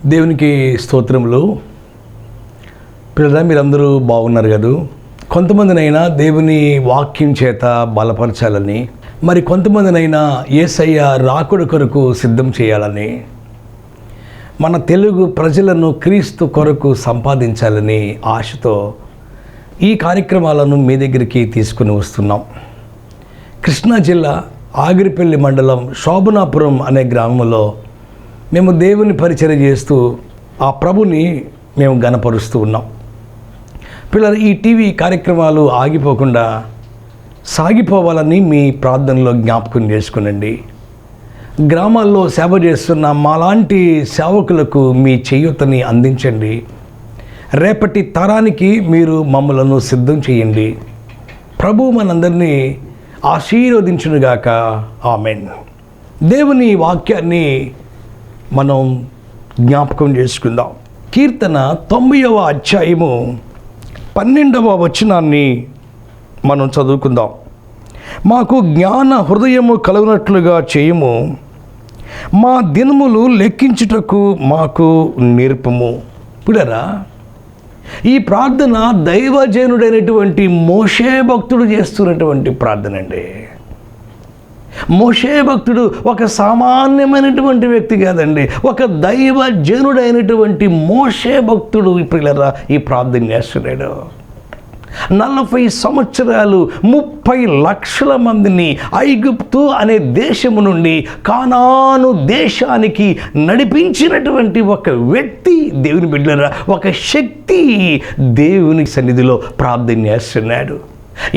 దేవునికి స్తోత్రములు. పిల్లల మీరందరూ బాగున్నారు కదా. కొంతమందినైనా దేవుని వాక్యం చేత బలపరచాలని, మరి కొంతమందినైనా యేసయ్య రాకడ కొరకు సిద్ధం చేయాలని, మన తెలుగు ప్రజలను క్రీస్తు కొరకు సంపాదించాలని ఆశతో ఈ కార్యక్రమాలను మీ దగ్గరికి తీసుకుని వస్తున్నాం. కృష్ణా జిల్లా ఆగిరిపల్లి మండలం శోభనాపురం అనే గ్రామంలో మేము దేవుని పరిచర్య చేస్తూ ఆ ప్రభుని మేము గణపరుస్తూ ఉన్నాం. పిల్లలు, ఈ టీవీ కార్యక్రమాలు ఆగిపోకుండా సాగిపోవాలని మీ ప్రార్థనలో జ్ఞాపకం చేసుకునండి. గ్రామాల్లో సేవ చేస్తున్న మాలాంటి సేవకులకు మీ చేయూతని అందించండి. రేపటి తరానికి మీరు మమ్మలను సిద్ధం చేయండి. ప్రభు మనందరినీ ఆశీర్వదించునుగాక. ఆమెన్. దేవుని వాక్యాన్ని మనం జ్ఞాపకం చేసుకుందాం. కీర్తన 90వ అధ్యాయము 12వ వచనాన్ని మనం చదువుకుందాం. మాకు జ్ఞాన హృదయము కలుగునట్లుగా చేయము, మా దినములు లెక్కించుటకు మాకు నేర్పము. పిల్లరా, ఈ ప్రార్థన దైవజనుడైనటువంటి మోషే భక్తుడు చేస్తున్నటువంటి ప్రార్థన అండి. మోషే భక్తుడు ఒక సామాన్యమైనటువంటి వ్యక్తి కాదండి, ఒక దైవజనుడైనటువంటి మోషే భక్తుడు పిల్లరా ఈ ప్రార్థన చేస్తున్నాడు. 40 సంవత్సరాలు 30 లక్షల మందిని ఐగుప్తు అనే దేశము నుండి కానాను దేశానికి నడిపించినటువంటి ఒక వ్యక్తి, దేవుని బిడ్డలారా, ఒక శక్తి దేవుని సన్నిధిలో ప్రార్థన చేస్తున్నాడు.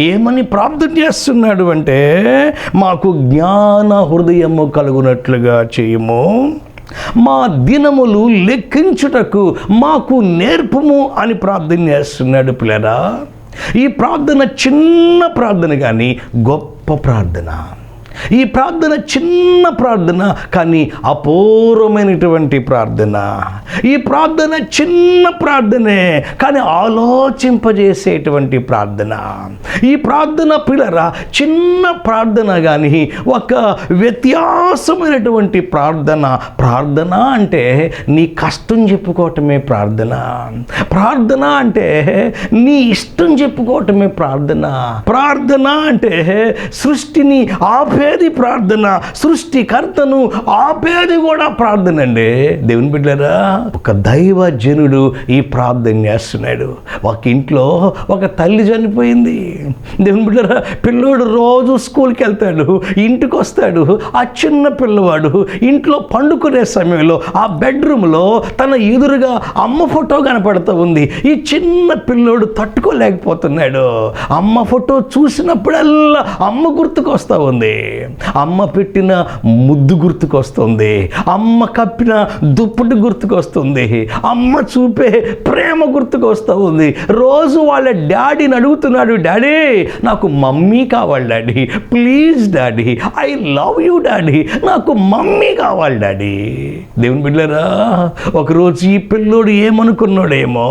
ఏమని ప్రార్థన చేస్తున్నాడు అంటే, మాకు జ్ఞాన హృదయము కలుగునట్లుగా చేయము, మా దినములు లెక్కించుటకు మాకు నేర్పము అని ప్రార్థన చేస్తున్నాడు. పిల్లరా, ఈ ప్రార్థన చిన్న ప్రార్థన కానీ గొప్ప ప్రార్థన. ఈ ప్రార్థన చిన్న ప్రార్థన కానీ అపూర్వమైనటువంటి ప్రార్థన. ఈ ప్రార్థన చిన్న ప్రార్థనే కానీ ఆలోచింపజేసేటువంటి ప్రార్థన. ఈ ప్రార్థన పిల్లరా చిన్న ప్రార్థన కానీ ఒక వ్యత్యాసమైనటువంటి ప్రార్థన. ప్రార్థన అంటే నీ కష్టం చెప్పుకోవటమే ప్రార్థన. ప్రార్థన అంటే నీ ఇష్టం చెప్పుకోవటమే ప్రార్థన. ప్రార్థన అంటే సృష్టిని ఆపేది ప్రార్థన, సృష్టికర్తను ఆపేది కూడా ప్రార్థన అండి. దేవుని బిడ్డలారా, ఒక దైవజనుడు ఈ ప్రార్థన చేస్తున్నాడు. ఒక ఇంట్లో ఒక తల్లి చనిపోయింది. దేవుని బిడ్డలారా, పిల్లోడు రోజు స్కూల్కి వెళ్తాడు, ఇంటికి వస్తాడు. ఆ చిన్న పిల్లవాడు ఇంట్లో పండుకునే సమయంలో ఆ బెడ్రూమ్లో తన ఎదురుగా అమ్మ ఫోటో కనపడుతూ ఉంది. ఈ చిన్న పిల్లోడు తట్టుకోలేకపోతున్నాడు. అమ్మ ఫోటో చూసినప్పుడల్లా అమ్మ గుర్తుకొస్తూ ఉంది. అమ్మ పెట్టిన ముద్దు గుర్తుకొస్తుంది, అమ్మ కప్పిన దుప్పటి గుర్తుకొస్తుంది, అమ్మ చూపే ప్రేమ గుర్తుకొస్తూ ఉంది. రోజు వాళ్ళ డాడీని అడుగుతున్నాడు, డాడీ నాకు మమ్మీ కావాలి daddy, please daddy, I love you daddy, నాకు మమ్మీ కావాలి డాడీ. దేవుని బిడ్డలారా, ఒకరోజు ఈ పిల్లోడు ఏమనుకున్నాడేమో,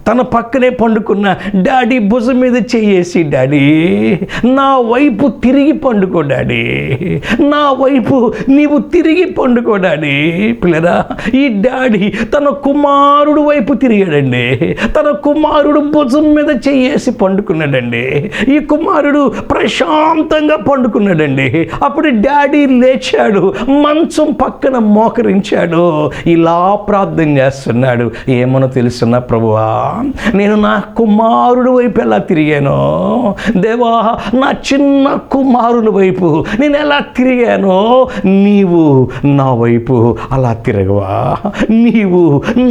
తన పక్కనే పండుకున్న డాడీ భుజం మీద చేయేసి, డాడీ నా వైపు తిరిగి పండుకో డాడీ, నా వైపు నీవు తిరిగి పండుకో డాడీ. పిల్లరా, ఈ డాడీ తన కుమారుడు వైపు తిరిగాడండి. తన కుమారుడు భుజం మీద చేయేసి పండుకున్నాడండి. ఈ కుమారుడు ప్రశాంతంగా పండుకున్నాడండి. అప్పుడు డాడీ లేచాడు, మంచం పక్కన మోకరించాడు, ఇలా ప్రార్థన చేస్తున్నాడు. ఏమనో తెలుసున్నా ప్రభువా, నేను నా కుమారుడు వైపు ఎలా తిరిగాను దేవా, నా చిన్న కుమారుని వైపు నేను ఎలా తిరిగానో నీవు నా వైపు అలా తిరగవా, నీవు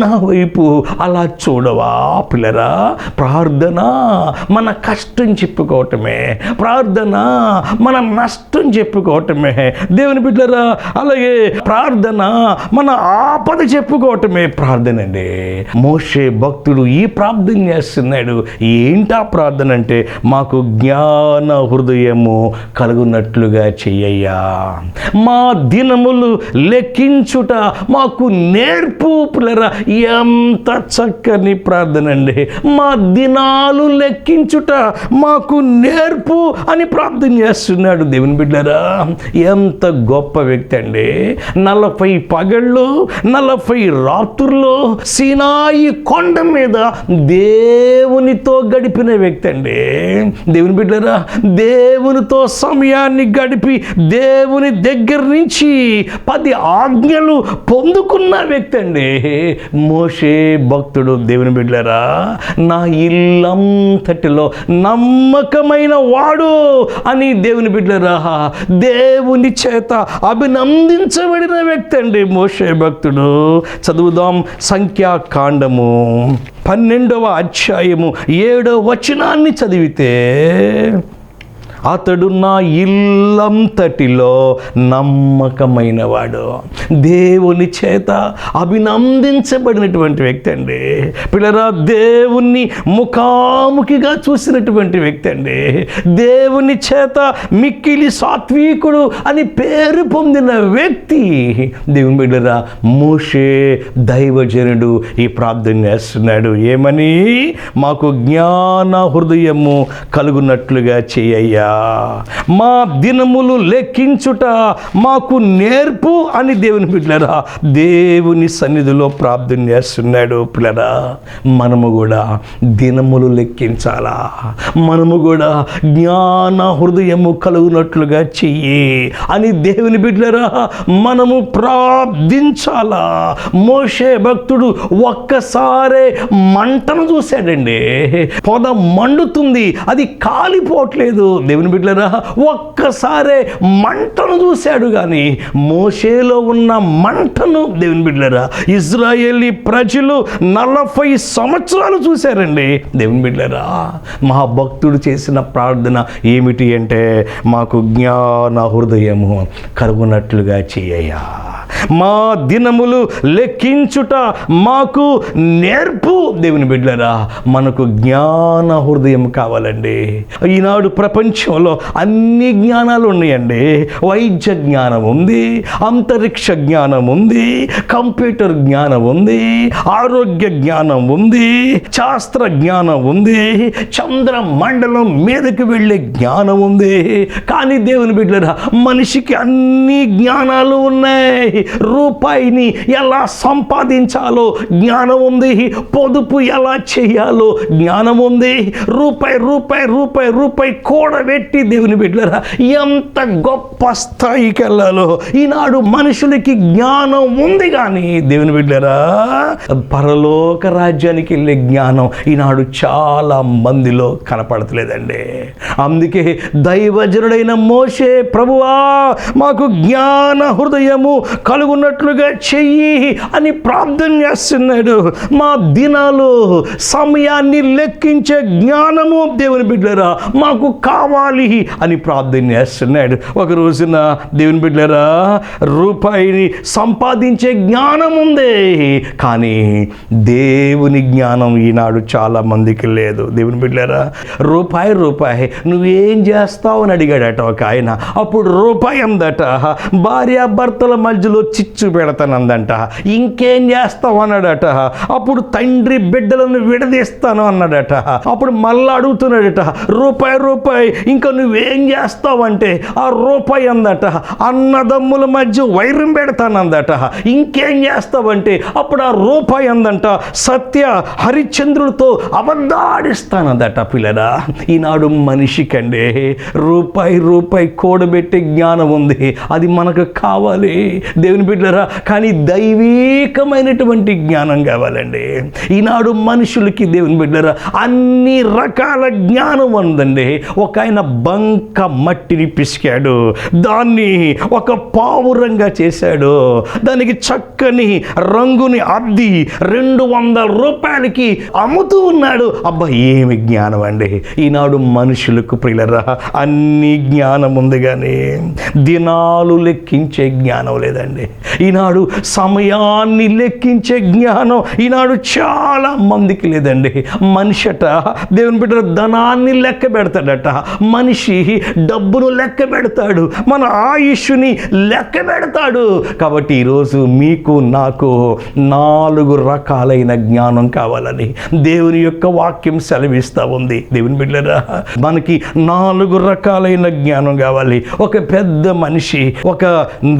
నా వైపు అలా చూడవా. పిల్లరా, ప్రార్థన మన కష్టం చెప్పుకోవటమే, ప్రార్థన మన నష్టం చెప్పుకోవటమే. దేవుని బిడ్డలారా, అలాగే ప్రార్థన మన ఆపద చెప్పుకోవటమే ప్రార్థన అండి. మోషే భక్తుడు ఈ ప్రార్థన చేస్తున్నాడు. ఏంటా ప్రార్థన అంటే, మాకు జ్ఞాన హృదయము కలుగునట్లుగా చెయ్యయ్యా, మా దినములు లెక్కించుట మాకు నేర్పు. పిల్లరా, ఎంత చక్కని ప్రార్థన అండి. మా దినాలు లెక్కించుట మాకు నేర్పు అని ప్రార్థన చేస్తున్నాడు. దేవుని బిడ్డరా, ఎంత గొప్ప వ్యక్తి అండి. 40 పగళ్ళు 40 రాత్రుల్లో సీనాయి కొండ మీద దేవునితో గడిపిన వ్యక్తి అండి. దేవుని బిడ్డరా, దేవునితో సమయాన్ని గడిపి దేవుని దగ్గర నుంచి 10 ఆజ్ఞలు పొందుకున్న వ్యక్తి అండి మోషే భక్తుడు. దేవుని బిడ్డరా, నా ఇల్లంతటిలో నమ్మకమైన వాడు అని దేవుని బిడ్డరా దేవుని చేత అభినందించబడిన వ్యక్తి అండి మోషే భక్తుడు. చదువుదాం సంఖ్యాకాండము 12వ అధ్యాయము 7వ వచనాన్ని చదివితే, అతడు నా ఇల్లంతటిలో నమ్మకమైన వాడు, దేవుని చేత అభినందించబడినటువంటి వ్యక్తి అండి. పిల్లరా, దేవుణ్ణి ముఖాముఖిగా చూసినటువంటి వ్యక్తి అండి. దేవుని చేత మిక్కిలి సాత్వికుడు అని పేరు పొందిన వ్యక్తి దేవుని బిడ్డరా మోషే దైవజనుడు. ఈ ప్రార్థన చేస్తున్నాడు ఏమని, మాకు జ్ఞాన హృదయము కలుగునట్లుగా చేయయ్యా, మా దినములు లెక్కించుట మాకు నేర్పు అని దేవుని బిడ్డలారా దేవుని సన్నిధిలో ప్రార్థన చేస్తున్నాడు. పిల్లరా, మనము కూడా దినములు లెక్కించాలా, మనము కూడా జ్ఞాన హృదయము కలుగునట్లుగా చెయ్యి అని దేవుని బిడ్డలారా మనము ప్రార్థించాలా. మోషే భక్తుడు ఒక్కసారే మంటను చూశాడండి. పొద మండుతుంది, అది కాలిపోవట్లేదు. దేవుని బిడ్డలారా, ఒక్కసారే మంటను చూశాడు. కానీ మోషేలో ఉన్న మంటను దేవుని బిడ్డలారా ఇజ్రాయేలీ ప్రజలు 40 సంవత్సరాలు చూశారండి. దేవుని బిడ్డలారా, మా భక్తుడు చేసిన ప్రార్థన ఏమిటి అంటే, మాకు జ్ఞాన హృదయము కలుగునట్లుగా చేయయ్యా, మా దినములు లెక్కించుట మాకు నేర్పు. దేవుని బిడ్డలారా, మనకు జ్ఞాన హృదయం కావాలండి. ఈనాడు ప్రపంచంలో అన్ని జ్ఞానాలు ఉన్నాయండి. వైద్య జ్ఞానం ఉంది, అంతరిక్ష జ్ఞానం ఉంది, కంప్యూటర్ జ్ఞానం ఉంది, ఆరోగ్య జ్ఞానం ఉంది, శాస్త్ర జ్ఞానం ఉంది, చంద్ర మండలం మీదకి వెళ్ళే జ్ఞానం ఉంది. కానీ దేవుని బిడ్డలారా, మనిషికి అన్ని జ్ఞానాలు ఉన్నాయి. రూపాయిని ఎలా సంపాదించాలో జ్ఞానం ఉంది, పొదుపు ఎలా చేయాలో జ్ఞానం ఉంది, రూపాయి రూపాయి రూపాయి రూపాయి కూడబెట్టి దేవుని బిడ్డలారా ఎంత గొప్ప స్థాయికి వెళ్ళాలో ఈనాడు మనుషులకి జ్ఞానం ఉంది. కానీ దేవుని బిడ్డలారా, పరలోక రాజ్యానికి వెళ్ళే జ్ఞానం ఈనాడు చాలా మందిలో కనపడతలేదండి. అందుకే దైవజనుడైన మోషే, ప్రభువా మాకు జ్ఞాన హృదయము కలుగున్నట్లుగా చెయ్యి అని ప్రార్థన చేస్తున్నాడు. మా దినాలు సమయాన్ని లెక్కించే జ్ఞానము దేవుని బిడ్డలారా మాకు కావాలి అని ప్రార్థన చేస్తున్నాడు. ఒక రోజున దేవుని బిడ్డలారా రూపాయిని సంపాదించే జ్ఞానం ఉంది, కానీ దేవుని జ్ఞానం ఈనాడు చాలా మందికి లేదు. దేవుని బిడ్డలారా, రూపాయి రూపాయి నువ్వేం చేస్తావు అని అడిగాడట ఒక ఆయన. అప్పుడు రూపాయి అందట, భార్యాభర్తల మధ్యలో చిచ్చు పెడతానందంట. ఇంకేం చేస్తావు అన్నాడట. అప్పుడు తండ్రి బిడ్డలను విడదీస్తాను అన్నాడట. అప్పుడు మళ్ళీ అడుగుతున్నాడట, రూపాయి రూపాయి ఇంకా నువ్వేం చేస్తావంటే ఆ రూపాయి అందట, అన్నదమ్ముల మధ్య వైరం పెడతానందట. ఇంకేం చేస్తావంటే అప్పుడు ఆ రూపాయి అందంట, సత్య హరిశ్చంద్రుడితో అబద్ధాడిస్తానందట. పిల్లరా, ఈనాడు మనిషికండి రూపాయి రూపాయి కూడబెట్టే జ్ఞానం ఉంది, అది మనకు కావాలి దేవుని బిడ్డలారా. కానీ దైవీకమైనటువంటి జ్ఞానం కావాలండి. ఈనాడు మనుషులకి దేవుని బిడ్డలారా అన్ని రకాల జ్ఞానం ఉందండి. ఒక ఆయన బంక మట్టిని పిసికాడు, దాన్ని ఒక పావురంగా చేశాడు, దానికి చక్కని రంగుని అద్ది 200 రూపాయలకి అమ్ముతూ ఉన్నాడు. అబ్బా, ఏమి జ్ఞానం అండి! ఈనాడు మనుషులకు ప్రియులరా అన్ని జ్ఞానం ఉంది, కానీ దినాలు లెక్కించే జ్ఞానం లేదండి. ఈనాడు సమయాన్ని లెక్కించే జ్ఞానం ఈనాడు చాలా మందికి లేదండి. మనిషట దేవుని బిడ్డ ధనాన్ని లెక్క పెడతాడట, మనిషి డబ్బును లెక్క పెడతాడు, మన ఆయుష్ని లెక్క పెడతాడు. కాబట్టి ఈరోజు మీకు నాకు 4 రకాలైన జ్ఞానం కావాలని దేవుని యొక్క వాక్యం సెలవిస్తూ ఉంది. దేవుని బిడ్డరా, మనకి 4 రకాలైన జ్ఞానం కావాలి. ఒక పెద్ద మనిషి ఒక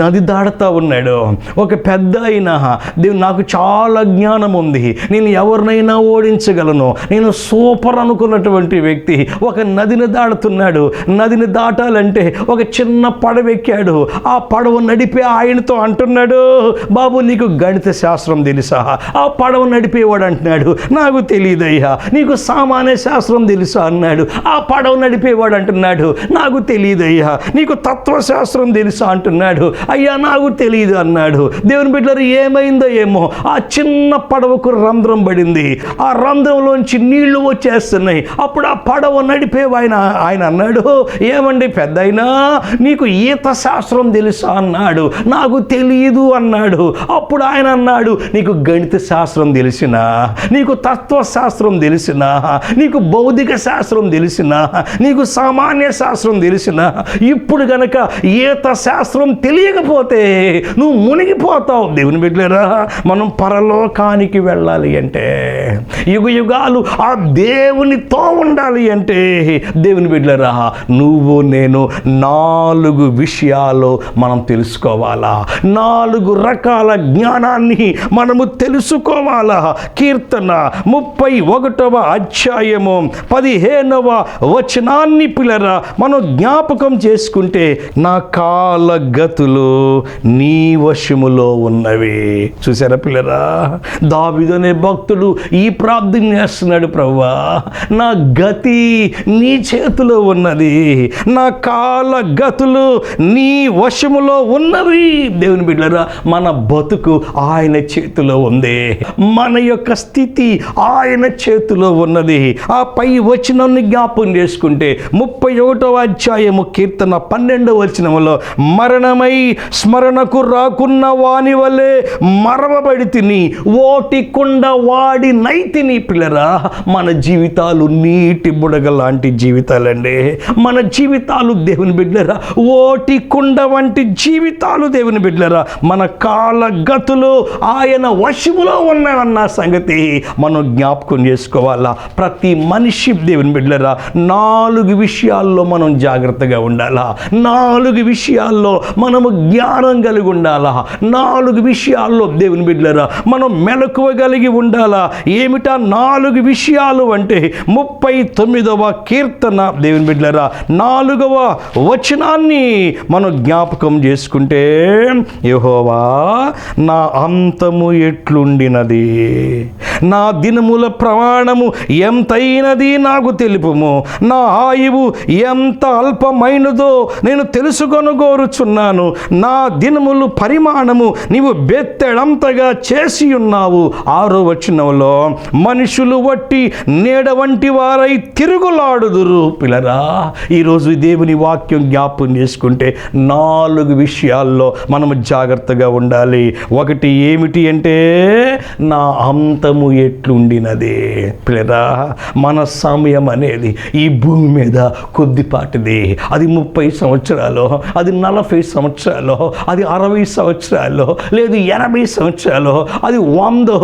నది దాడుతూ ఉన్నాడు. ఒక పెద్ద అయినా దేవుడు నాకు చాలా జ్ఞానం ఉంది, నేను ఎవరినైనా ఓడించగలను, నేను సూపర్ అనుకున్నటువంటి వ్యక్తి ఒక నదిని దాడుతున్నాడు. నదిని దాటాలంటే ఒక చిన్న పడవ ఎక్కాడు. ఆ పడవ నడిపే ఆయనతో అంటున్నాడు, బాబు నీకు గణిత శాస్త్రం తెలుసా? ఆ పడవ నడిపేవాడు అంటున్నాడు, నాకు తెలియదయ్యా. నీకు సామాన్య శాస్త్రం తెలుసా అన్నాడు. ఆ పడవ నడిపేవాడు అంటున్నాడు, నాకు తెలియదయ్యా. నీకు తత్వశాస్త్రం తెలుసా అంటున్నాడు, అయ్యా నాకు తెలియదు అన్నాడు. దేవుని బిడ్డలు ఏమైందో ఏమో, ఆ చిన్న పడవకు రంధ్రం పడింది, ఆ రంధ్రంలోంచి నీళ్లు వచ్చేస్తున్నాయి. అప్పుడు ఆ పడవ నడిపే ఆయన అన్నాడు, ఏమండి పెద్దయినా నీకు ఈత శాస్త్రం తెలుసా అన్నాడు, నాకు తెలియదు అన్నాడు. అప్పుడు ఆయన అన్నాడు, నీకు గణిత శాస్త్రం తెలిసినా, నీకు తత్వశాస్త్రం తెలిసినా, నీకు భౌతిక శాస్త్రం తెలిసినా, నీకు సామాన్య శాస్త్రం తెలిసినా, ఇప్పుడు గనక ఈత శాస్త్రం తెలియకపోతే నువ్వు మునిగిపోతావు. దేవుని బిడ్డలారా, మనం పరలోకానికి వెళ్ళాలి అంటే, యుగ యుగాలు ఆ దేవునితో ఉండాలి అంటే, దేవుని బిడ్డలారా నువ్వు నేను 4 విషయాలు మనం తెలుసుకోవాలా. 4 రకాల జ్ఞానాన్ని మనము తెలుసుకోవాలా. కీర్తన 31వ అధ్యాయము 15వ వచనాన్ని పిల్లరా మనం జ్ఞాపకం చేసుకుంటే, నా కాలగతులు నీ వశములో ఉన్నవి. చూసారా పిల్లరా, దావీదు అనే భక్తుడు ఈ ప్రార్థన చేస్తున్నాడు, ప్రభువా నా గతి నీ చేతిలో ఉన్నది, నా కాలగతులు నీ వశములో ఉన్నవి. దేవుని బిడ్డలారా, మన బతుకు ఆయన చేతిలో ఉంది, మన యొక్క స్థితి ఆయన చేతిలో ఉన్నది. ఆ పై వచనాన్ని జ్ఞాపకం చేసుకుంటే 31వ అధ్యాయము కీర్తన 12వ వచనములో, మరణమై స్మరణకు రాకున్న వాని వలె మరవబడి తిని ఓటి కుండ వాడి నైతిని. పిల్లరా, మన జీవితాలు నీటి బుడగ లాంటి జీవితాలండి. మన జీవితాలు దేవుని బిడ్డలరా ఓటి కుండ వంటి జీవితాలు. దేవుని బిడ్డలరా, మన కాలగతులు ఆయన వశములో ఉన్నాయన్న సంగతి మనం జ్ఞాపకం చేసుకోవాలా. ప్రతి మనిషి దేవుని బిడ్డలరా 4 విషయాల్లో మనం జాగ్రత్తగా ఉండాలా. 4 విషయాల్లో మనము జ్ఞానం కలిగి ఉండాలా. 4 విషయాల్లో దేవుని బిడ్డలరా మనం మెలకువ కలిగి ఉండాలా. ఏమిటా 4 విషయాలు అంటే 39వ కీర్తన దేవుని బిడ్డలరా 4వ వచనాన్ని మనం జ్ఞాపకం చేసుకుంటే, యెహోవా నా అంతము ఎట్లుండినది, నా దినముల ప్రమాణము ఎంతైనది నాకు తెలుపుము, నా ఆయువు ఎంత అల్పమైనదో నేను తెలుసుకొనగోరుచున్నాను, నా దినములు పరిమాణము నీవు బెత్తెడంతగా చేసి ఉన్నావు. 6వ వచనంలో, మనుషులు వట్టి నీడ వంటి వారై తిరుగులాడుదురు. పిల్లరా, ఈరోజు దేవుని వాక్యం జ్ఞాపకం చేసుకుంటే 4 విషయాల్లో మనము జాగ్రత్తగా ఉండాలి. ఒకటి ఏమిటి అంటే, నా అంతము ఎట్లుండినది. పిల్లరా, మన సమయం అనేది ఈ భూమి మీద కొద్దిపాటిది. అది 30 సంవత్సరాలు, అది 40 సంవత్సరాలు, అది 60 సంవత్సరాలు, లేదు 80 సంవత్సరాలు, అది 100,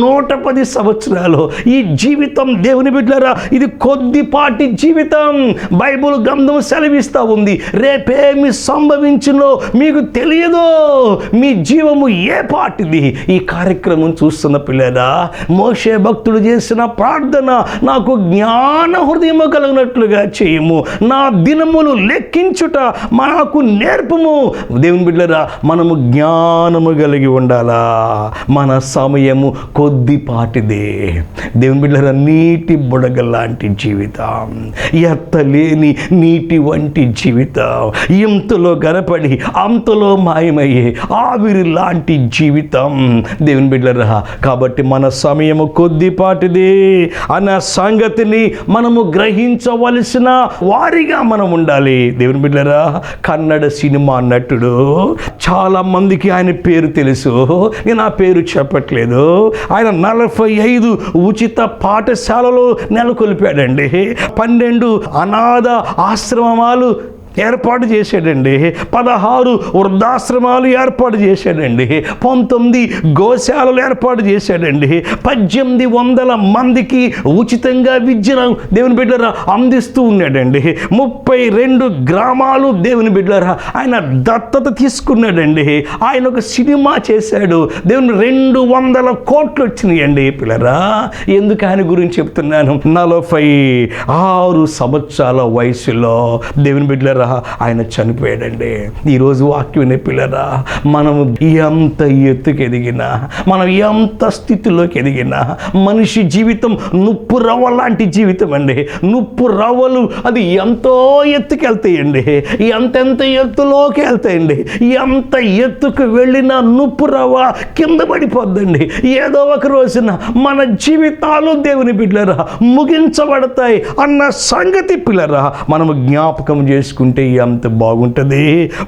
110 సంవత్సరాలు. ఈ జీవితం దేవుని బిడ్డలారా ఇది కొద్దిపాటి జీవితం. బైబిల్ గ్రంథం సెలవిస్తూ ఉంది, రేపేమి సంభవించునో మీకు తెలియదు, మీ జీవము ఏ పాటిది. ఈ కార్యక్రమం చూస్తున్న పిల్లరా, మోషే భక్తుడు చేసిన ప్రార్థన, నాకు జ్ఞాన హృదయము కలిగినట్లుగా చేయము, నా దినములు లెక్కించుట మనకు నేర్పుము. దేవుని బిడ్డలారా, మనము జ్ఞానము కలిగి ఉండాలా. మన సమయము కొద్దిపాటిది. దేవుని బిడ్డలారా, నీటి బుడగ లాంటి జీవితం, ఎత్త లేని నీటి వంటి జీవితం, ఇంతలో గనపడి అంతలో మాయమయ్యే ఆవిరి లాంటి జీవితం దేవుని బిడ్డలారా. కాబట్టి మన సమయము కొద్దిపాటిది అన్న సంగతిని మనము గ్రహించవలసిన వారిగా మనం ఉండాలి దేవుని బిడ్డలారా. కన్నడ సినిమా నటుడు, చాలా మందికి ఆయన పేరు తెలుసు, నేను ఆ పేరు చెప్పట్లేదు. ఆయన 45 ఉచిత పాఠశాలలు నెలకొల్పాడండి. 12 అనాథ ఆశ్రమాలు ఏర్పాటు చేశాడండి. 16 వృద్ధాశ్రమాలు ఏర్పాటు చేశాడండి. 19 గోశాలలు ఏర్పాటు చేశాడండి. 1800 మందికి ఉచితంగా విద్యను దేవుని బిడ్డలారా అందిస్తూ ఉన్నాడండి. 32 గ్రామాలు దేవుని బిడ్డలారా ఆయన దత్తత తీసుకున్నాడండి. ఆయన ఒక సినిమా చేశాడు. దేవుని 200 కోట్లు వచ్చినాయండి పిల్లరా. ఎందుకు ఆయన గురించి చెప్తున్నాను? 46 సంవత్సరాల వయసులో దేవుని బిడ్డలారా ఆయన చనిపోయాడండి. ఈరోజు వాక్యం వినే పిల్లరా, మనం ఎంత ఎత్తుకు ఎదిగినా, మనం ఎంత స్థితిలోకి ఎదిగినా, మనిషి జీవితం నుప్పు రవ్వ లాంటి జీవితం అండి. నుప్పు రవ్వలు అది ఎంతో ఎత్తుకు వెళ్తాయండి, ఎంతెంత ఎత్తులోకి వెళ్తాయండి. ఎంత ఎత్తుకు వెళ్ళినా నుప్పు రవ్వ కింద పడిపోద్దండి. ఏదో ఒక రోజున మన జీవితాలు దేవుని బిడ్డలారా ముగించబడతాయి అన్న సంగతి పిల్లరా మనము జ్ఞాపకం చేసుకుంటే ఎంత బాగుంటుంది.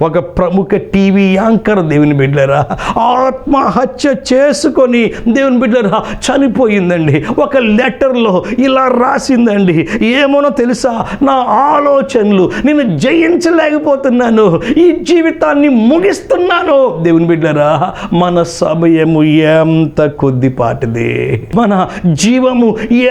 ఒక ప్రముఖ టీవీ యాంకర్ దేవుని బిడ్డలారా ఆత్మహత్య చేసుకొని దేవుని బిడ్డలారా చనిపోయిందండి. ఒక లెటర్లో ఇలా రాసిందండి, ఏమోనో తెలుసా, నా ఆలోచనలు నేను జయించలేకపోతున్నాను, ఈ జీవితాన్ని ముగిస్తున్నాను. దేవుని బిడ్డలారా మన సమయము ఎంత కొద్దిపాటిది, మన జీవము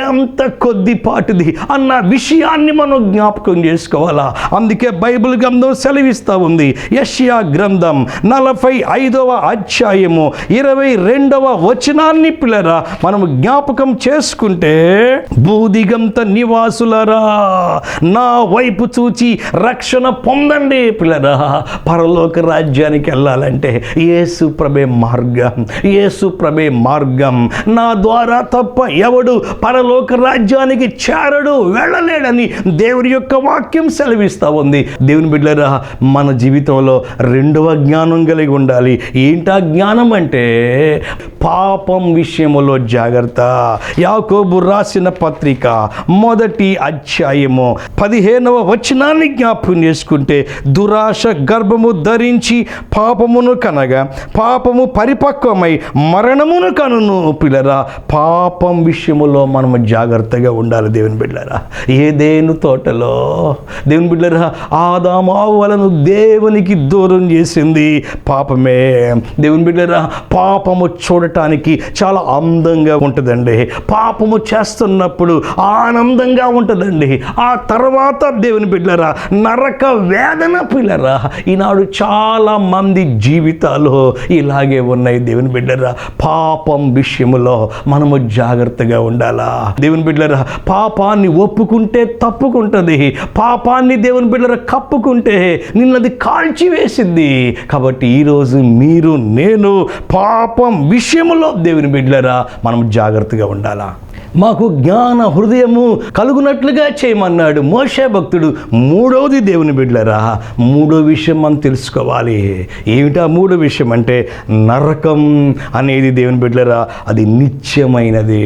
ఎంత కొద్దిపాటిది అన్న విషయాన్ని మనం జ్ఞాపకం చేసుకోవాలా. అందుకే బైబిల్ గ్రంథం సెలవిస్తూ ఉంది. యెషయా గ్రంథం 45వ అధ్యాయము 22వ వచనాన్ని పిల్లరా మనం జ్ఞాపకం చేసుకుంటే, భూదిగంత నివాసులరా నా వైపు చూచి రక్షణ పొందండి. పిల్లరా పరలోక రాజ్యానికి వెళ్ళాలంటే యేసు ప్రభే మార్గం, యేసు ప్రభే మార్గం. నా ద్వారా తప్ప ఎవడు పరలోక రాజ్యానికి చేరడు, వెళ్ళలేడని దేవుని యొక్క వాక్యం సెలవిస్తూ ఉంది. దేవుని బిడ్డలారా మన జీవితంలో రెండవ జ్ఞానం కలిగి ఉండాలి. ఏంటా జ్ఞానం అంటే పాపం విషయంలో జాగ్రత్త. యాకోబు రాసిన పత్రిక 1వ అధ్యాయము 15వ వచనాన్ని జ్ఞాపకం చేసుకుంటే, దురాశ గర్భము ధరించి పాపమును కనగా పాపము పరిపక్వమై మరణమును కనును. పిల్లరా పాపం విషయంలో మనము జాగ్రత్తగా ఉండాలి దేవుని బిడ్డలారా. ఏదేను తోటలో దేవుని బిడ్డలారా ఆదాము హవ్వలను దేవునికి దూరం చేసింది పాపమే. దేవుని బిడ్డలారా పాపము చూడటానికి చాలా అందంగా ఉంటుందండి. పాపము చేస్తున్నప్పుడు ఆనందంగా ఉంటుందండి. ఆ తర్వాత దేవుని బిడ్డలారా నరక వేదన. పిల్లరా ఈనాడు చాలా మంది జీవితాలు ఇలాగే ఉన్నాయి దేవుని బిడ్డలారా. పాపం విషయంలో మనము జాగ్రత్తగా ఉండాలా దేవుని బిడ్డలారా. పాపాన్ని ఒప్పుకుంటే తప్పుకుంటుంది, పాపాన్ని దేవుని బిడ్డలారా కప్పుకుంటే నిన్నది కాల్చివేసింది. కాబట్టి ఈరోజు మీరు నేను పాపం విషయంలో దేవుని బిడ్డలారా మనం జాగ్రత్తగా ఉండాలా. మాకు జ్ఞాన హృదయము కలుగునట్లుగా చేయమన్నాడు మోషే భక్తుడు. మూడవది దేవుని బిడ్డలారా, మూడో విషయం మనం తెలుసుకోవాలి. ఏమిటా మూడో విషయం అంటే నరకం అనేది దేవుని బిడ్డలారా అది నిత్యమైనది.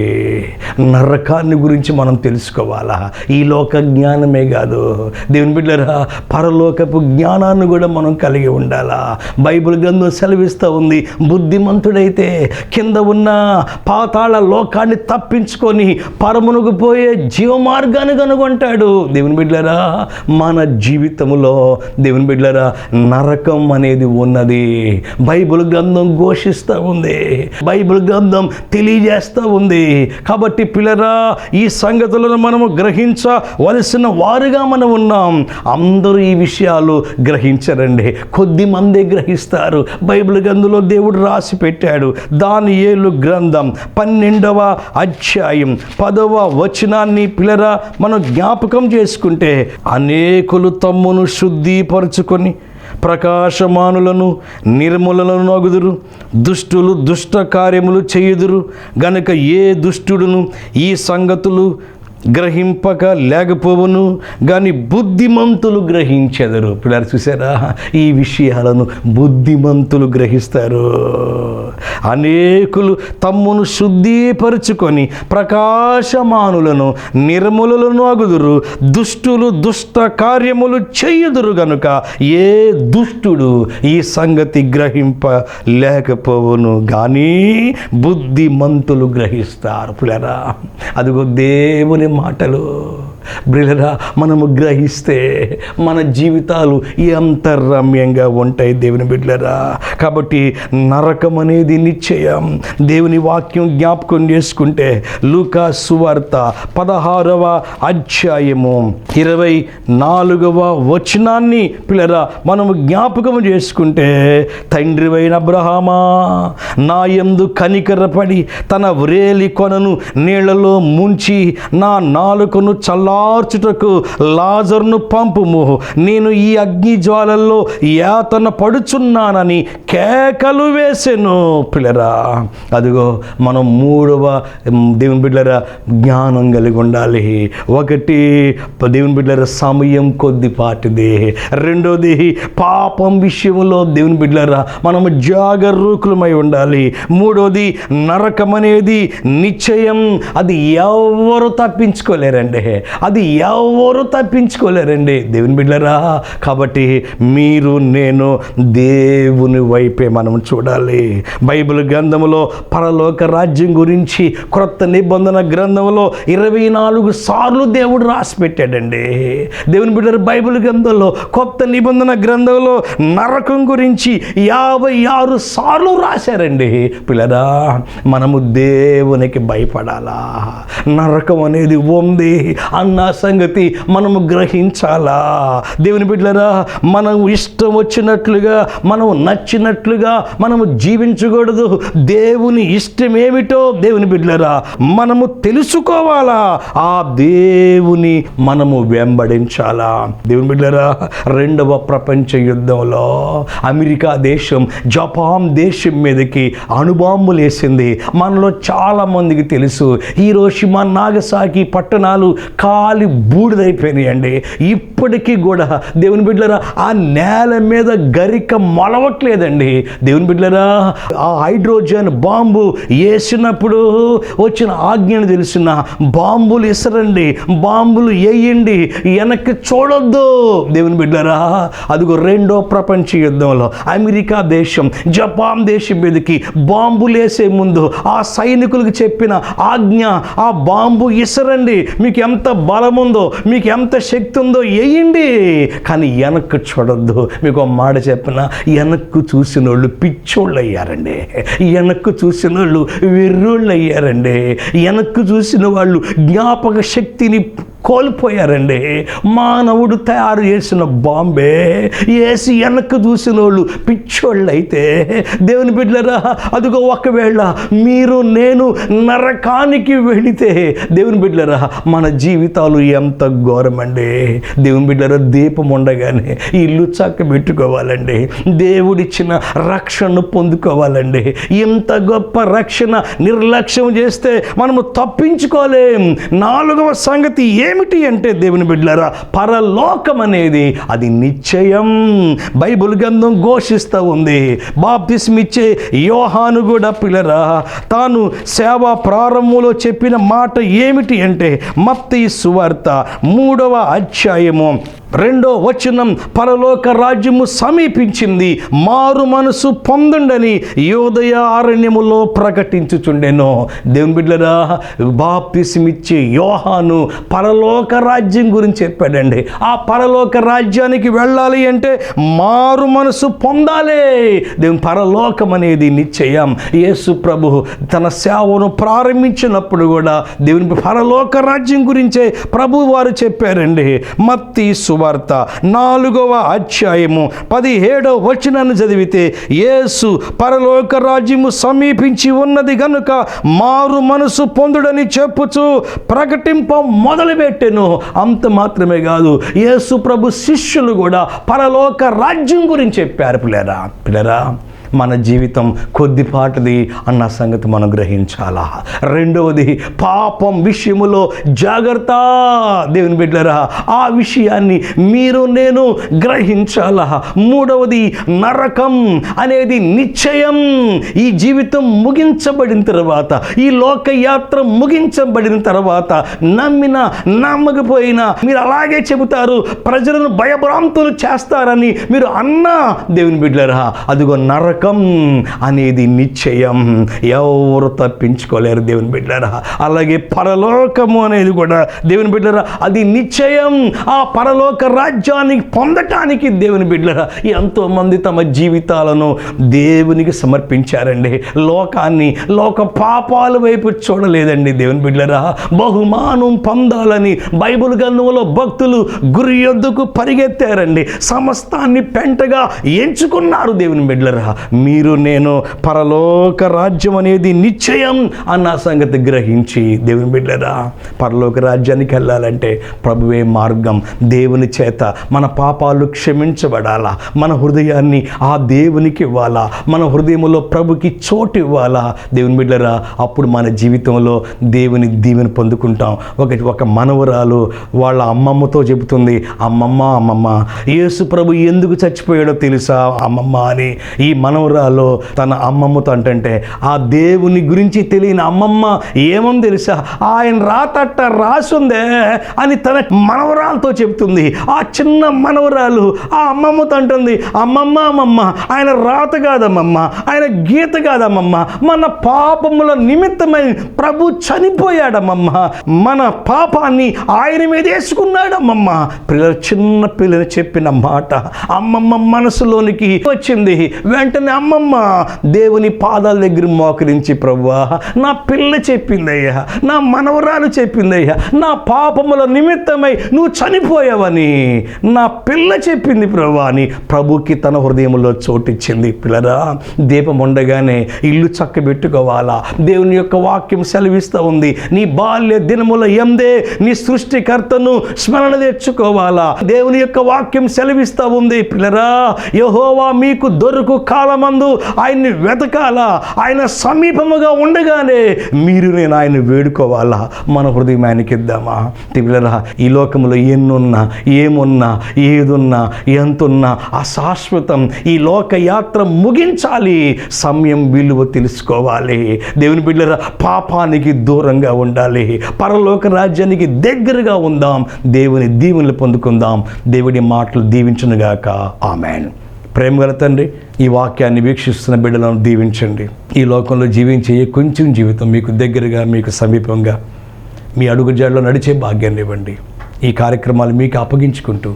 నరకాన్ని గురించి మనం తెలుసుకోవాలా. ఈ లోక జ్ఞానమే కాదు దేవుని బిడ్డలారా పరలోకపు జ్ఞానాన్ని కూడా మనం కలిగి ఉండాలా. బైబిల్ గ్రంథం సెలవిస్తూ ఉంది, బుద్ధిమంతుడైతే కింద ఉన్న పాతాళ లోకాన్ని తప్పించుకొని పరమునకు పోయే జీవ మార్గాన్ని కనుగొంటాడు. దేవుని బిడ్డలారా మన జీవితంలో దేవుని బిడ్డలారా నరకం అనేది ఉన్నది. బైబిల్ గ్రంథం ఘోషిస్తూ ఉంది, బైబిల్ గ్రంథం తెలియజేస్తూ ఉంది. కాబట్టి పిల్లరా ఈ సంగతులను మనము గ్రహించవలసిన వారుగా మనం ఉన్నాం. అందరూ ఈ విషయాలు గ్రహించరండి, కొద్ది మందే గ్రహిస్తారు. బైబిల్ గ్రంథంలో దేవుడు రాసి పెట్టాడు. దానియేలు గ్రంథం 12వ అధ్యాయం 10వ వచనాన్ని పిల్లరా మనం జ్ఞాపకం చేసుకుంటే, అనేకులు తమ్మును శుద్ధిపరచుకొని ప్రకాశమానులను నిర్మూలను నగుదురు, దుష్టులు దుష్ట కార్యములు చేయుదురు గనుక ఏ దుష్టుడును ఈ సంగతులు గ్రహింపక లేకపోవును, కానీ బుద్ధిమంతులు గ్రహించెదరు. పిల్లలు చూసారా, ఈ విషయాలను బుద్ధిమంతులు గ్రహిస్తారు. అనేకులు తమ్మును శుద్ధీపరుచుకొని ప్రకాశమానులను నిర్మలులను అగుదురు. దుష్టులు దుష్ట కార్యములు చేయుదురు గనుక ఏ దుష్టుడు ఈ సంగతి గ్రహింప లేకపోవును, కానీ బుద్ధిమంతులు గ్రహిస్తారు. పిల్లరా, అదిగో దేవుని మాటలు. బ్రిలరా, మనము గ్రహిస్తే మన జీవితాలు ఎంత రమ్యంగా ఉంటాయి దేవుని బిడ్డలరా. కాబట్టి నరకం అనేది నిశ్చయం. దేవుని వాక్యం జ్ఞాపకం చేసుకుంటే లూకా సువార్త 16వ అధ్యాయము 24వ వచనాన్ని పిల్లరా మనము జ్ఞాపకం చేసుకుంటే, తండ్రివైన అబ్రహామా, నా యందు కనికరపడి తన వ్రేలి కొనను నీళ్లలో ముంచి నా నాలుకను చల్లార్చుటకు లాజరును పంపుము. నేను ఈ అగ్ని జ్వాలల్లో యాతన పడుచున్నానని కేకలు వేసెను. పిల్లరా, అదిగో మనం మూడవ దేవుని బిడ్డలరా జ్ఞానం కలిగి ఉండాలి. ఒకటి, దేవుని బిడ్డలరా సమయం కొద్దిపాటిది. రెండోది, పాపం విషయంలో దేవుని బిడ్డలరా మనము జాగరూకులమై ఉండాలి. మూడోది, నరకం అనేది నిశ్చయం. అది ఎవరు తప్పించుకోలేరండి, అది ఎవరు తప్పించుకోలేరండి దేవుని బిడ్డలరా. కాబట్టి మీరు నేను దేవుని వైపే మనం చూడాలి. బైబిల్ గ్రంథంలో పరలోక రాజ్యం గురించి క్రొత్త నిబంధన గ్రంథంలో 24 సార్లు దేవుడు రాసి పెట్టాడండి. దేవుని బిడ్డలు బైబిల్ గ్రంథంలో కొత్త నిబంధన గ్రంథంలో నరకం గురించి 56 సార్లు రాశారండి. పిల్లరా, మనము దేవునికి భయపడాలా. నరకం అనేది ఉంది అన్న సంగతి మనము గ్రహించాలా. దేవుని బిడ్డలరా, మనం ఇష్టం వచ్చినట్లుగా, మనం నచ్చినట్లుగా మనము జీవించకూడదు. దేవుని ఇష్టం ఏమిటో దేవుని బిడ్డలరా మనము తెలుసుకోవాలా. ఆ దేవుని మనము వెంబడించాలా. దేవుని బిడ్డలరా, 2వ ప్రపంచ యుద్ధంలో అమెరికా దేశం జపాన్ దేశం మీదకి అణుబాంబులు వేసింది. మనలో చాలా మందికి తెలుసు, హీరోషిమా నాగసాకి పట్టణాలు కాలి బూడిదైపోయినాయండి. ఇప్పటికీ కూడా దేవుని బిడ్డలరా ఆ నేల మీద గరిక మొలవట్లేదండి. దేవుని బిడ్డలరా, ఆ హైడ్రోజన్ బాంబు వేసినప్పుడు వచ్చిన ఆజ్ఞను తెలిసిన, బాంబులు ఇసరండి, బాంబులు వేయండి, వెనక్కి చూడొద్దు. దేవుని బిడ్డలరా, అదిగో 2వ ప్రపంచ యుద్ధంలో అమెరికా దేశం జపాన్ దేశం మీదకి బాంబులు వేసే ముందు ఆ సైనికులకు చెప్పిన ఆజ్ఞ, ఆ బాంబు ఇసరండి, మీకు ఎంత బలం ఉందో, మీకు ఎంత శక్తి ఉందో వేయండి, కానీ వెనక్కు చూడొద్దు. మీకు ఒక మాట చెప్పిన, వెనక్కు చూసిన వాళ్ళు పిచ్చోళ్ళు అయ్యారండి, వెనక్కు చూసిన వాళ్ళు వెర్రోళ్ళు అయ్యారండి, వెనక్కు చూసిన వాళ్ళు జ్ఞాపక శక్తిని కోల్పోయారండి. మానవుడు తయారు చేసిన బాంబే వేసి వెనక్కు చూసిన వాళ్ళు పిచ్చోళ్ళు అయితే దేవుని బిడ్డలరా, అదిగో ఒకవేళ మీరు నేను నరకానికి వెళితే దేవుని బిడ్డలరా మన జీవితాలు ఎంత ఘోరమండి. దేవుని బిడ్డలరా, దీపం ఉండగానే ఇల్లు చక్క పెట్టుకోవాలండి, దేవుడిచ్చిన రక్షణను పొందుకోవాలండి. ఇంత గొప్ప రక్షణ నిర్లక్ష్యం చేస్తే మనము తప్పించుకోలేం. 4వ సంగతి ఏమిటి అంటే దేవుని బిడ్డలారా, పరలోకం అనేది అది నిశ్చయం. బైబిల్ గ్రంథం ఘోషిస్తూ ఉంది. బాప్తిస్మిచ్చే యోహాను కూడా పిల్లరా తాను సేవా ప్రారంభంలో చెప్పిన మాట ఏమిటి అంటే, మత్తయి సువార్త 3వ అధ్యాయము 2వ వచనం, పరలోక రాజ్యము సమీపించింది, మారు మనసు పొందండని యోదయ అరణ్యములో ప్రకటించుచుండెను. దేవుని బిడ్డలారా, బాప్తిస్మిచ్చే యోహాను పరలోక రాజ్యం గురించి చెప్పాడండి. ఆ పరలోక రాజ్యానికి వెళ్ళాలి అంటే మారు మనసు పొందాలి. దేవుని పరలోకం అనేది నిశ్చయం. యేసు ప్రభు తన సేవను ప్రారంభించినప్పుడు కూడా దేవుని పరలోక రాజ్యం గురించే ప్రభు వారు చెప్పారండి. మత్తయి సువార్త 4వ అధ్యాయము 17వ వచనాన్ని చదివితే, యేసు పరలోక రాజ్యము సమీపించి ఉన్నది గనుక మారు మనసు పొందుడని చెప్పుచు ప్రకటింప మొదలుపెట్టెను. అంత మాత్రమే కాదు, యేసు ప్రభు శిష్యులు కూడా పరలోక రాజ్యం గురించి చెప్పారు. పిల్లరా, మన జీవితం కొద్దిపాటిది అన్న సంగతి మనం గ్రహించాలా. రెండవది, పాపం విషయములో జాగ్రత్త. దేవుని బిడ్డలారా, ఆ విషయాన్ని మీరు నేను గ్రహించాలా. మూడవది, నరకం అనేది నిశ్చయం. ఈ జీవితం ముగించబడిన తర్వాత, ఈ లోకయాత్ర ముగించబడిన తర్వాత నమ్మినా నమ్మకపోయినా మీరు అలాగే చెబుతారు, ప్రజలను భయభ్రాంతులు చేస్తారని మీరు అన్నా, దేవుని బిడ్డలారా, అదిగో నరకం అనేది నిశ్చయం. ఎవరు తప్పించుకోలేరు దేవుని బిడ్డలారా. అలాగే పరలోకము అనేది కూడా దేవుని బిడ్డలారా అది నిశ్చయం. ఆ పరలోక రాజ్యాన్ని పొందటానికి దేవుని బిడ్డలారా ఎంతోమంది తమ జీవితాలను దేవునికి సమర్పించారండి. లోకాన్ని, లోక పాపాల వైపు చూడలేదండి దేవుని బిడ్డలారా. బహుమానం పొందాలని బైబిల్ గ్రంథంలో భక్తులు గురి యొద్దకు పరిగెత్తారండి. సమస్తాన్ని పెంటగా ఎంచుకున్నారు దేవుని బిడ్డలారా. మీరు నేను పరలోక రాజ్యం అనేది నిశ్చయం అన్న సంగతి గ్రహించి దేవుని బిడ్డలారా పరలోక రాజ్యానికి వెళ్ళాలంటే ప్రభువే మార్గం. దేవుని చేత మన పాపాలు క్షమించబడాలా, మన హృదయాన్ని ఆ దేవునికి ఇవ్వాలా, మన హృదయంలో ప్రభుకి చోటు ఇవ్వాలా దేవుని బిడ్డలారా. అప్పుడు మన జీవితంలో దేవుని దీవెన పొందుకుంటాం. ఒక మనవరాలు వాళ్ళ అమ్మమ్మతో చెబుతుంది, అమ్మమ్మ యేసు ప్రభు ఎందుకు చచ్చిపోయాడో తెలుసా అమ్మమ్మ అని. ఈ మనవరాలు తన అమ్మమ్మతో అంటే ఆ దేవుని గురించి తెలియని అమ్మమ్మ ఏమని తెలుసా, ఆయన రాతట్ట రాసుందే అని తన మనవరాలతో చెబుతుంది. ఆ చిన్న మనవరాలు ఆ అమ్మమ్మతో అంటుంది, అమ్మమ్మ ఆయన రాత కాదమ్మమ్మ, ఆయన గీత కాదమ్మమ్మ, మన పాపముల నిమిత్తమై ప్రభు చనిపోయాడమ్మమ్మ, మన పాపాన్ని ఆయన మీద వేసుకున్నాడమ్మమ్మ. చిన్న పిల్లని చెప్పిన మాట అమ్మమ్మ మనసులోనికి వచ్చింది. వెంటనే అమ్మమ్మ దేవుని పాదాల దగ్గర మోకరించి, ప్రభువా నా పిల్ల చెప్పిందయ్యా, నా మనవరాలు చెప్పిందయ్యా, నా పాపముల నిమిత్తమై నువ్వు చనిపోయావని నా పిల్ల చెప్పింది ప్రభువా అని ప్రభుకి తన హృదయంలో చోటిచ్చింది. పిల్లరా, దీపం ఉండగానే ఇల్లు చక్కబెట్టుకోవాలా. దేవుని యొక్క వాక్యం సెలవిస్తూ ఉంది, నీ బాల్య దినముల యందే నీ సృష్టికర్తను స్మరణ తెచ్చుకోవాలా. దేవుని యొక్క వాక్యం సెలవిస్తూ ఉంది, పిల్లరా యెహోవా మీకు దొరుకు కాలమందు ఆయన్ని వెతకాలా. ఆయన సమీపముగా ఉండగానే మీరు నేను ఆయన వేడుకోవాలా. మన హృదయం ఆయనకి ఇద్దామా. పిల్లరా, ఈ లోకంలో ఎన్నున్నా, ఏమున్నా, ఏదున్నా, ఎంతున్నా అశాశ్వతం. ఈ లోక యాత్ర ముగించాలి, సమయం విలువ తెలుసుకోవాలి. దేవుని బిడ్డలారా, పాపానికి దూరంగా ఉండాలి, పరలోక రాజ్యానికి దగ్గరగా ఉందాం, దేవుని దీవెనలు పొందుకుందాం. దేవుడి మాటలు దీవించునుగాక. ఆమేన్. ప్రేమగల తండ్రి, ఈ వాక్యాన్ని వీక్షిస్తున్న బిడ్డలను దీవించండి. ఈ లోకంలో జీవించే కొంచెం జీవితం మీకు దగ్గరగా, మీకు సమీపంగా మీ అడుగుజాడలో నడిచే భాగ్యాన్ని ఇవ్వండి. ఈ కార్యక్రమాలు మీకు అప్పగించుకుంటూ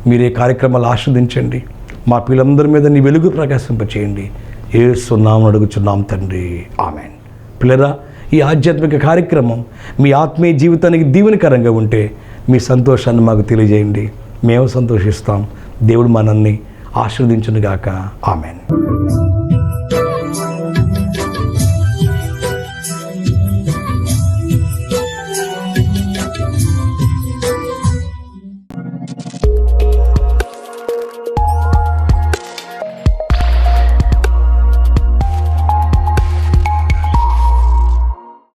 మీరు ఈ కార్యక్రమాలు ఆస్వాదించండి. మా పిల్లలందరి మీద నీ వెలుగు ప్రకాశింపచేయండి. యేసు నామమున అడుగుచున్నాం తండ్రి. ఆమేన్. పిల్లరా, ఈ ఆధ్యాత్మిక కార్యక్రమం మీ ఆత్మీయ జీవితానికి దీవెనకరంగా ఉంటే మీ సంతోషాన్ని మాకు తెలియజేయండి. మేము సంతోషిస్తాం. దేవుడు మనల్ని ఆశీర్వదించునుగాక. ఆమేన్.